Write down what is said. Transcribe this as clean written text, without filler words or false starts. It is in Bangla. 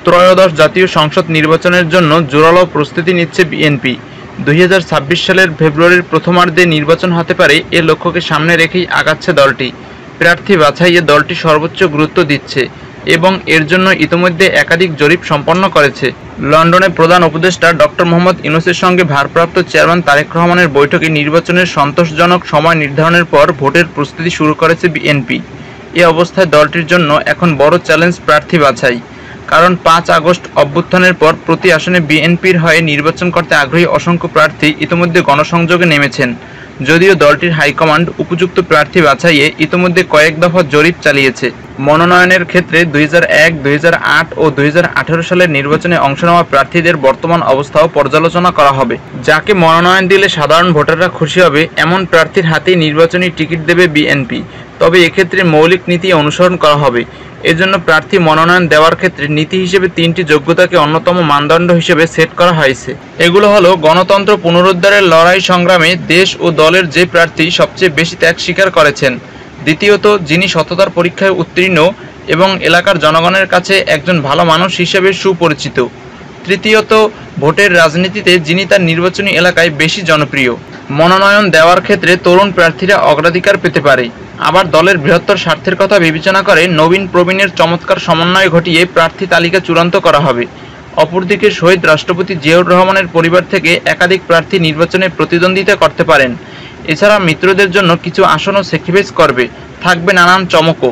ত্রয়োদশ জাতীয় সংসদ নির্বাচনের জন্য জোরালো প্রস্তুতি নিচ্ছে বিএনপি। 2026 সালের ফেব্রুয়ারির প্রথমার্ধে নির্বাচন হতে পারে এ লক্ষ্যকে সামনে রেখেই আগাচ্ছে দলটি। প্রার্থী বাছাইয়ে দলটি সর্বোচ্চ গুরুত্ব দিচ্ছে এবং এর জন্য ইতোমধ্যে একাধিক জরিপ সম্পন্ন করেছে। লন্ডনে প্রধান উপদেষ্টা ডক্টর মোহাম্মদ ইউনূসের সঙ্গে ভারপ্রাপ্ত চেয়ারম্যান তারেক রহমানের বৈঠকে নির্বাচনের সন্তোষজনক সময় নির্ধারণের পর ভোটের প্রস্তুতি শুরু করেছে বিএনপি। এ অবস্থায় দলটির জন্য এখন বড় চ্যালেঞ্জ প্রার্থী বাছাই। কারণ 5 আগস্ট অভ্যুত্থানের পর প্রতি আসনে বিএনপির হয়ে নির্বাচন করতে আগ্রহী অসংখ্য প্রার্থী ইতিমধ্যে গণসংযোগে নেমেছেন। যদিও দলটির হাইকমান্ড উপযুক্ত প্রার্থী বাছাইয়ে ইতিমধ্যে কয়েক দফা জরিপ চালিয়েছে। মনোনয়নের ক্ষেত্রে 2001, 2008 ও 2018 সালের নির্বাচনে অংশ নেওয়া প্রার্থীদের বর্তমান অবস্থাও পর্যালোচনা করা হবে। যাকে মনোনয়ন দিলে সাধারণ ভোটাররা খুশি হবে এমন প্রার্থীর হাতেই নির্বাচনী টিকিট দেবে বিএনপি। তবে এক্ষেত্রে মৌলিক নীতি অনুসরণ করা হবে। এজন্য প্রার্থী মনোনয়ন দেওয়ার ক্ষেত্রে নীতি হিসেবে 3টি যোগ্যতাকে অন্যতম মানদণ্ড হিসেবে সেট করা হয়েছে। এগুলো হলো গণতন্ত্র পুনরুদ্ধারের লড়াই সংগ্রামে দেশ ও দলের যে প্রার্থী সবচেয়ে বেশি ত্যাগ স্বীকার করেছেন, দ্বিতীয়ত যিনি সততার পরীক্ষায় উত্তীর্ণ এবং এলাকার জনগণের কাছে একজন ভালো মানুষ হিসেবে সুপরিচিত, তৃতীয়ত ভোটের রাজনীতিতে যিনি তার নির্বাচনী এলাকায় বেশি জনপ্রিয়। মনোনয়ন দেওয়ার ক্ষেত্রে তরুণ প্রার্থীরা অগ্রাধিকার পেতে পারে। আবার দলের বৃহত্তর স্বার্থের কথা বিবেচনা করে নবীন প্রবীণের চমৎকার সমন্বয় ঘটিয়ে প্রার্থী তালিকা চূড়ান্ত করা হবে। অপরদিকে শহীদ রাষ্ট্রপতি জিয়াউর রহমানের পরিবার থেকে একাধিক প্রার্থী নির্বাচনে প্রতিদ্বন্দ্বিতা করতে পারেন। এছাড়া মিত্রদের জন্য কিছু আসনও স্যাক্রিফাইস করবে। থাকবে নানান চমকও।